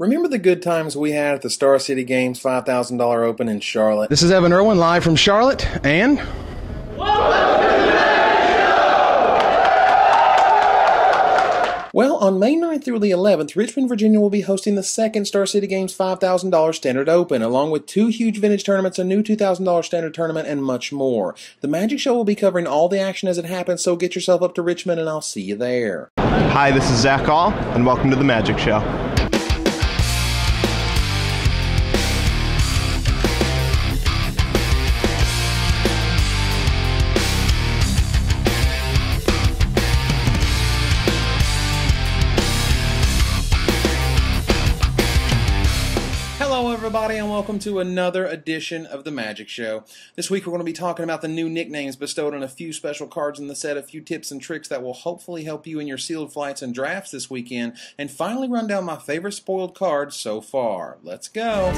Remember the good times we had at the Star City Games $5,000 Open in Charlotte? This is Evan Irwin live from Charlotte, and... Well, on May 9th through the 11th, Richmond, Virginia will be hosting the second Star City Games $5,000 Standard Open, along with 2 huge vintage tournaments, a new $2,000 Standard Tournament, and much more. The Magic Show will be covering all the action as it happens, so get yourself up to Richmond and I'll see you there. Hi, this is Zach All, and welcome to the Magic Show. Hello everybody and welcome to another edition of the Magic Show. This week we're going to be talking about the new nicknames bestowed on a few special cards in the set, a few tips and tricks that will hopefully help you in your sealed flights and drafts this weekend, and finally run down my favorite spoiled cards so far. Let's go!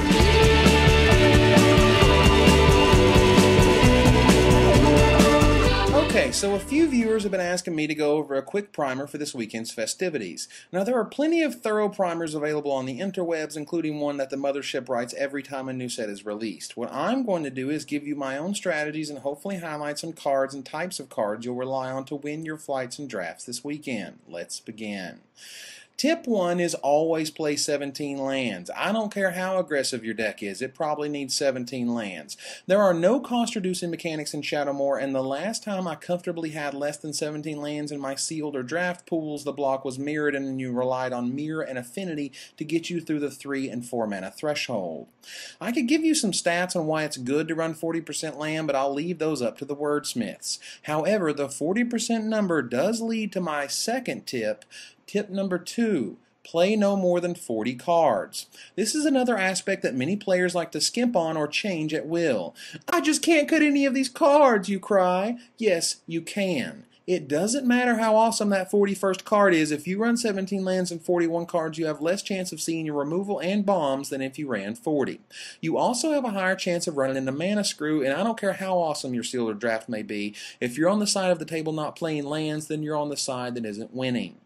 Okay, so a few viewers have been asking me to go over a quick primer for this weekend's festivities. Now, there are plenty of thorough primers available on the interwebs, including one that the mothership writes every time a new set is released. What I'm going to do is give you my own strategies and hopefully highlight some cards and types of cards you'll rely on to win your flights and drafts this weekend. Let's begin. Tip 1 is always play 17 lands. I don't care how aggressive your deck is, it probably needs 17 lands. There are no cost-reducing mechanics in Shadowmoor, and the last time I comfortably had less than 17 lands in my sealed or draft pools, the block was mirrored and you relied on mirror and affinity to get you through the 3 and 4 mana threshold. I could give you some stats on why it's good to run 40% land, but I'll leave those up to the wordsmiths. However, the 40% number does lead to my second tip. Tip number 2, play no more than 40 cards. This is another aspect that many players like to skimp on or change at will. I just can't cut any of these cards, you cry. Yes, you can. It doesn't matter how awesome that 41st card is. If you run 17 lands and 41 cards, you have less chance of seeing your removal and bombs than if you ran 40. You also have a higher chance of running into mana screw, and I don't care how awesome your sealed or draft may be. If you're on the side of the table not playing lands, then you're on the side that isn't winning.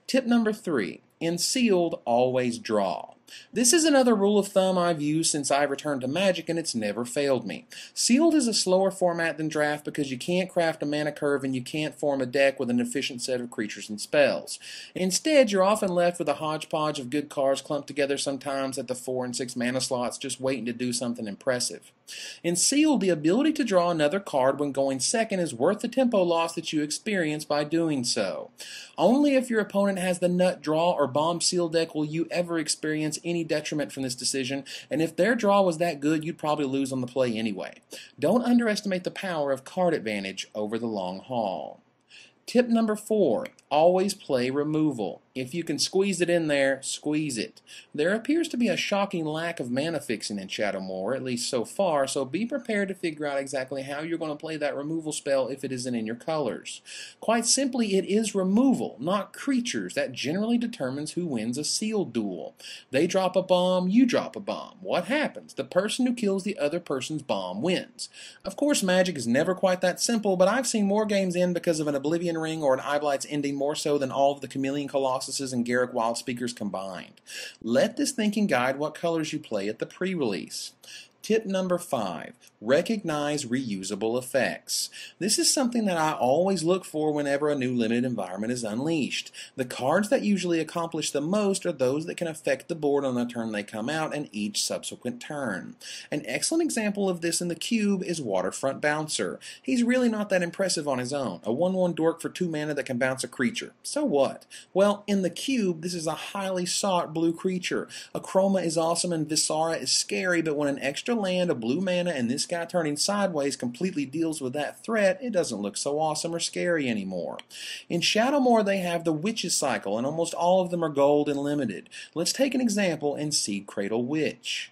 Tip number 3, in sealed, always draw. This is another rule of thumb I've used since I returned to Magic, and it's never failed me. Sealed is a slower format than draft because you can't craft a mana curve and you can't form a deck with an efficient set of creatures and spells. Instead, you're often left with a hodgepodge of good cards clumped together sometimes at the 4 and 6 mana slots, just waiting to do something impressive. In sealed, the ability to draw another card when going second is worth the tempo loss that you experience by doing so. Only if your opponent has the nut draw or bomb sealed deck will you ever experience any detriment from this decision, and if their draw was that good, you'd probably lose on the play anyway. Don't underestimate the power of card advantage over the long haul. Tip number 4, always play removal. If you can squeeze it in there, squeeze it. There appears to be a shocking lack of mana fixing in Shadowmoor, at least so far, so be prepared to figure out exactly how you're going to play that removal spell if it isn't in your colors. Quite simply, it is removal, not creatures, that generally determines who wins a sealed duel. They drop a bomb, you drop a bomb. What happens? The person who kills the other person's bomb wins. Of course, Magic is never quite that simple, but I've seen more games end because of an Oblivion Ring or an Eyeblights ending more so than all of the Chameleon Colossuses and Garruk Wildspeakers combined. Let this thinking guide what colors you play at the pre-release. Tip number 5, recognize reusable effects. This is something that I always look for whenever a new limited environment is unleashed. The cards that usually accomplish the most are those that can affect the board on the turn they come out and each subsequent turn. An excellent example of this in the cube is Waterfront Bouncer. He's really not that impressive on his own, a 1/1 dork for 2 mana that can bounce a creature. So what? Well, in the cube, this is a highly sought blue creature. Achroma is awesome and Visara is scary, but when an extra land, a blue mana, and this guy turning sideways completely deals with that threat, it doesn't look so awesome or scary anymore. In Shadowmoor, they have the Witch's Cycle, and almost all of them are gold and limited. Let's take an example in Seed Cradle Witch.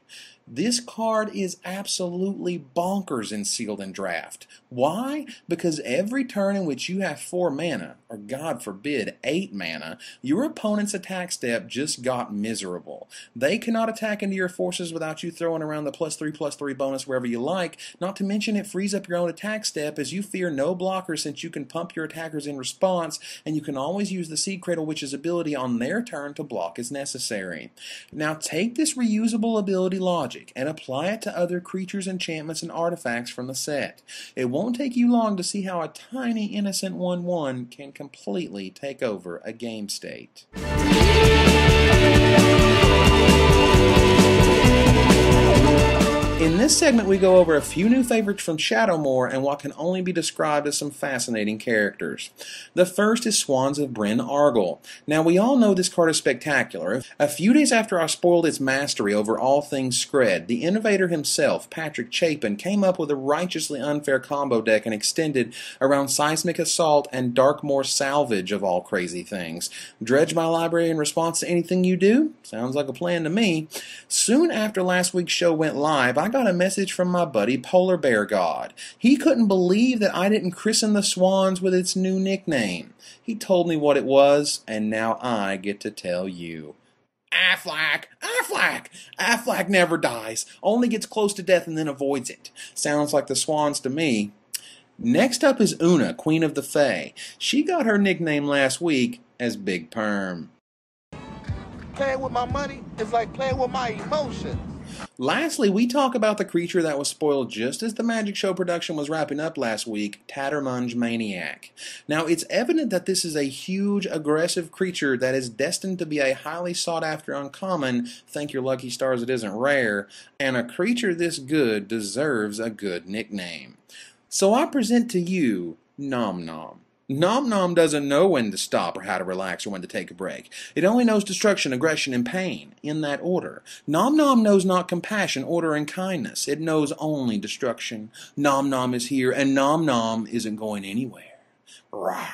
This card is absolutely bonkers in Sealed and Draft. Why? Because every turn in which you have 4 mana, or God forbid 8 mana, your opponent's attack step just got miserable. They cannot attack into your forces without you throwing around the +3/+3 bonus wherever you like, not to mention it frees up your own attack step as you fear no blocker since you can pump your attackers in response, and you can always use the Seed Cradle Witch's ability on their turn to block as necessary. Now take this reusable ability logic and apply it to other creatures, enchantments, and artifacts from the set. It won't take you long to see how a tiny innocent 1/1 can completely take over a game state. In this segment, we go over a few new favorites from Shadowmoor and what can only be described as some fascinating characters. The first is Swans of Bryn Argyle. Now, we all know this card is spectacular. A few days after I spoiled its mastery over all things Skred, the innovator himself, Patrick Chapin, came up with a righteously unfair combo deck and extended around Seismic Assault and Darkmoor Salvage of all crazy things. Dredge my library in response to anything you do? Sounds like a plan to me. Soon after last week's show went live, I got a message from my buddy Polar Bear God. He couldn't believe that I didn't christen the Swans with its new nickname. He told me what it was, and now I get to tell you. Affleck! Affleck! Affleck never dies, only gets close to death and then avoids it. Sounds like the Swans to me. Next up is Una, Queen of the Fae. She got her nickname last week as Big Perm. Playing with my money is like playing with my emotions. Lastly, we talk about the creature that was spoiled just as the Magic Show production was wrapping up last week, Tattermunge Maniac. Now, it's evident that this is a huge, aggressive creature that is destined to be a highly sought-after uncommon, thank your lucky stars it isn't rare, and a creature this good deserves a good nickname. So I present to you Nom Nom. Nom Nom doesn't know when to stop or how to relax or when to take a break. It only knows destruction, aggression, and pain, in that order. Nom Nom knows not compassion, order, and kindness. It knows only destruction. Nom Nom is here, and Nom Nom isn't going anywhere. Rawr.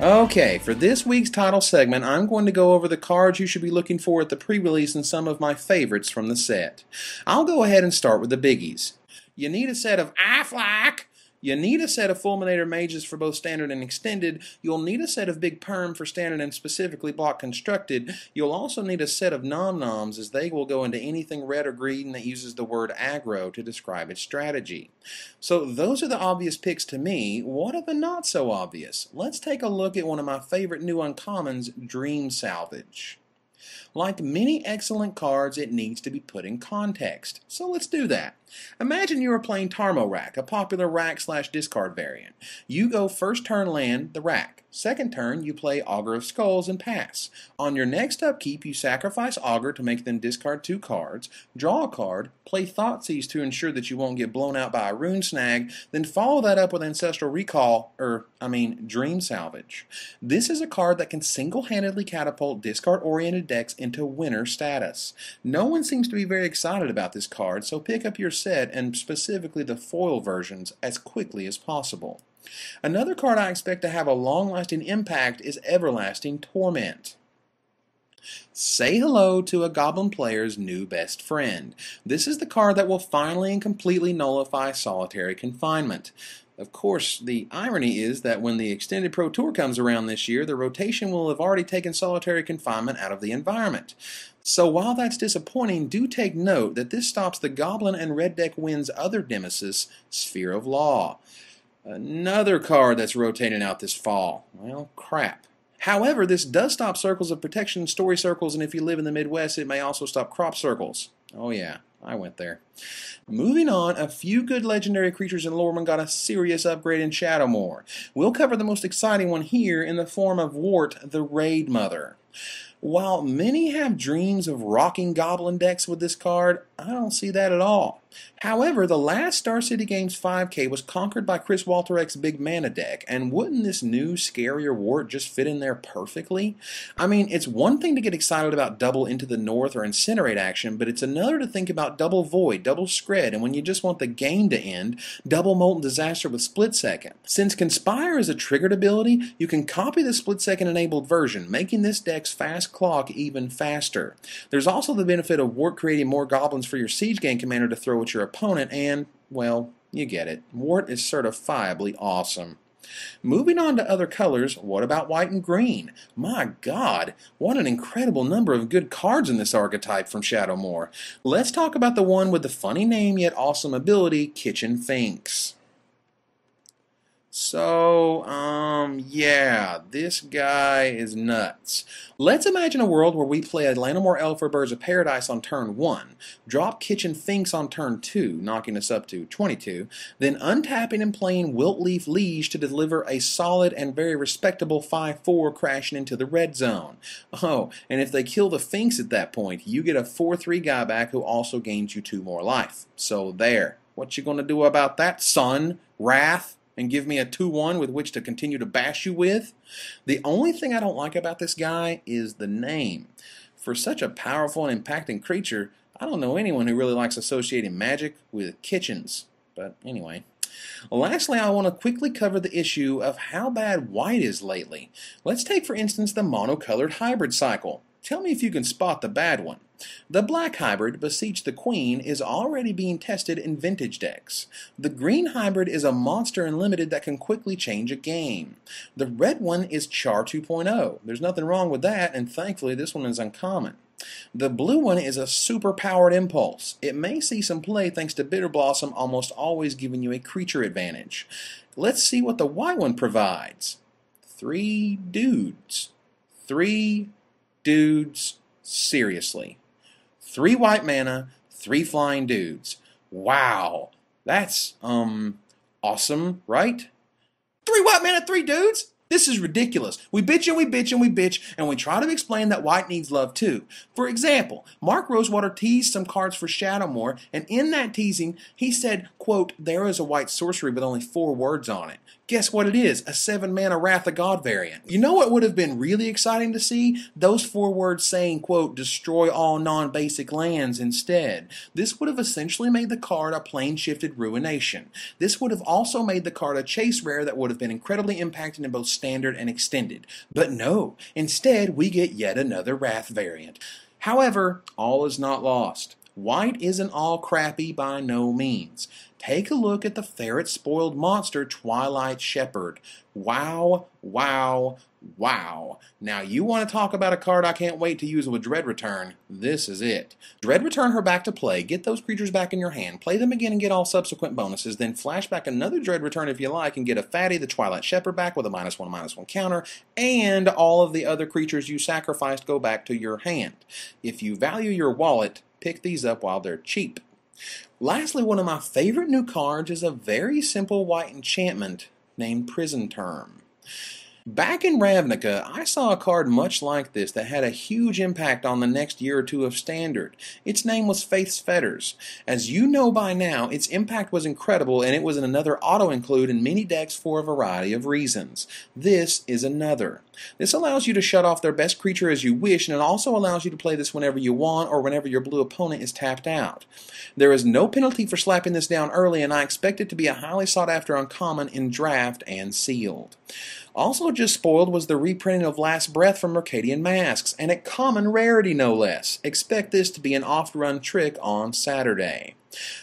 Okay, for this week's title segment, I'm going to go over the cards you should be looking for at the pre-release and some of my favorites from the set. I'll go ahead and start with the biggies. You need a set of Affleck. You need a set of Fulminator Mages for both Standard and Extended. You'll need a set of Big Perm for Standard and specifically Block Constructed. You'll also need a set of Nom Noms as they will go into anything red or green that uses the word aggro to describe its strategy. So those are the obvious picks to me. What are the not so obvious? Let's take a look at one of my favorite new uncommons, Dream Salvage. Like many excellent cards, it needs to be put in context. So let's do that. Imagine you are playing Tarmo Rack, a popular rack/discard variant. You go first turn land, the rack. Second turn, you play Augur of Skulls and pass. On your next upkeep, you sacrifice Augur to make them discard 2 cards, draw a card, play Thoughtseize to ensure that you won't get blown out by a rune snag, then follow that up with Ancestral Recall, Dream Salvage. This is a card that can single-handedly catapult discard-oriented decks into winner status. No one seems to be very excited about this card, so pick up your set, and specifically the foil versions, as quickly as possible. Another card I expect to have a long-lasting impact is Everlasting Torment. Say hello to a Goblin player's new best friend. This is the card that will finally and completely nullify solitary confinement. Of course, the irony is that when the Extended Pro Tour comes around this year, the rotation will have already taken solitary confinement out of the environment. So while that's disappointing, do take note that this stops the Goblin and Red Deck Wind's other nemesis, Sphere of Law. Another card that's rotating out this fall. Well, crap. However, this does stop Circles of Protection, Story Circles, and if you live in the Midwest, it may also stop Crop Circles. Oh yeah, I went there. Moving on, a few good legendary creatures in Lorwyn got a serious upgrade in Shadowmoor. We'll cover the most exciting one here in the form of Wart, the Raid Mother. While many have dreams of rocking Goblin decks with this card, I don't see that at all. However, the last Star City Games 5K was conquered by Chris Walterek's Big Mana deck, and wouldn't this new, scarier Wart just fit in there perfectly? I mean, it's one thing to get excited about double Into the North or Incinerate action, but it's another to think about double Void, double Scred, and when you just want the game to end, double Molten Disaster with Split Second. Since Conspire is a triggered ability, you can copy the Split Second enabled version, making this deck's fast clock even faster. There's also the benefit of Wart creating more goblins for your Siege Gang commander to throw at your opponent, and, well, you get it. Wart is certifiably awesome. Moving on to other colors, what about white and green? My God, what an incredible number of good cards in this archetype from Shadowmoor. Let's talk about the one with the funny name yet awesome ability, Kitchen Finks. So, yeah, this guy is nuts. Let's imagine a world where we play a Llanowar Elf or Birds of Paradise on turn 1, drop Kitchen Finks on turn 2, knocking us up to 22, then untapping and playing Wiltleaf Liege to deliver a solid and very respectable 5/4 crashing into the red zone. Oh, and if they kill the Finks at that point, you get a 4/3 guy back who also gains you 2 more life. So there. What you gonna do about that, son? Wrath? And give me a 2/1 with which to continue to bash you with? The only thing I don't like about this guy is the name. For such a powerful and impacting creature, I don't know anyone who really likes associating magic with kitchens. But anyway. Lastly, I want to quickly cover the issue of how bad white is lately. Let's take, for instance, the monocolored hybrid cycle. Tell me if you can spot the bad one. The black hybrid, Beseech the Queen, is already being tested in vintage decks. The green hybrid is a monster in limited that can quickly change a game. The red one is Char 2.0. There's nothing wrong with that, and thankfully this one is uncommon. The blue one is a super-powered impulse. It may see some play thanks to Bitter Blossom almost always giving you a creature advantage. Let's see what the white one provides. 3 dudes. 3 dudes. Seriously. 3 white mana, 3 flying dudes. Wow. That's, awesome, right? 3 white mana, 3 dudes? This is ridiculous. We bitch and we bitch and we bitch, and we try to explain that white needs love too. For example, Mark Rosewater teased some cards for Shadowmoor, and in that teasing, he said, quote, there is a white sorcery with only 4 words on it. Guess what it is? A 7 mana Wrath of God variant. You know what would have been really exciting to see? Those 4 words saying, quote, destroy all non-basic lands instead. This would have essentially made the card a plane-shifted ruination. This would have also made the card a chase rare that would have been incredibly impacting in both standard and extended. But no, instead we get yet another Wrath variant. However, all is not lost. White isn't all crappy by no means. Take a look at the ferret-spoiled monster Twilight Shepherd. Wow, wow, wow. Now you want to talk about a card I can't wait to use with Dread Return? This is it. Dread Return her back to play, get those creatures back in your hand, play them again and get all subsequent bonuses, then flash back another Dread Return if you like and get a fatty, the Twilight Shepherd, back with a -1/-1 counter, and all of the other creatures you sacrificed go back to your hand. If you value your wallet, pick these up while they're cheap. Lastly, one of my favorite new cards is a very simple white enchantment named Prison Term. Back in Ravnica, I saw a card much like this that had a huge impact on the next year or 2 of Standard. Its name was Faith's Fetters. As you know by now, its impact was incredible, and it was another auto-include in many decks for a variety of reasons. This is another. This allows you to shut off their best creature as you wish, and it also allows you to play this whenever you want or whenever your blue opponent is tapped out. There is no penalty for slapping this down early, and I expect it to be a highly sought-after uncommon in draft and sealed. Also just spoiled was the reprinting of Last Breath from Mercadian Masks, and at common rarity no less. Expect this to be an oft-run trick on Saturday.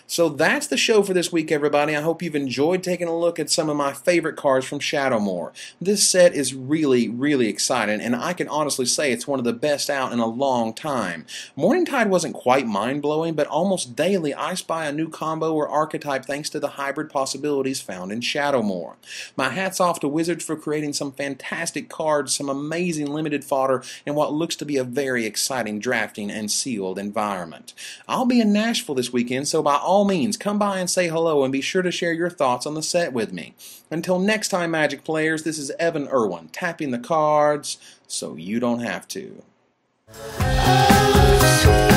So that's the show for this week, everybody. I hope you've enjoyed taking a look at some of my favorite cards from Shadowmoor. This set is really, really exciting, and I can honestly say it's one of the best out in a long time. Morningtide wasn't quite mind-blowing, but almost daily I spy a new combo or archetype thanks to the hybrid possibilities found in Shadowmoor. My hat's off to Wizards for creating some fantastic cards, some amazing limited fodder, and what looks to be a very exciting drafting and sealed environment. I'll be in Nashville this weekend, so so by all means, come by and say hello and be sure to share your thoughts on the set with me. Until next time, Magic players, this is Evan Irwin, tapping the cards so you don't have to. Oh, sweet.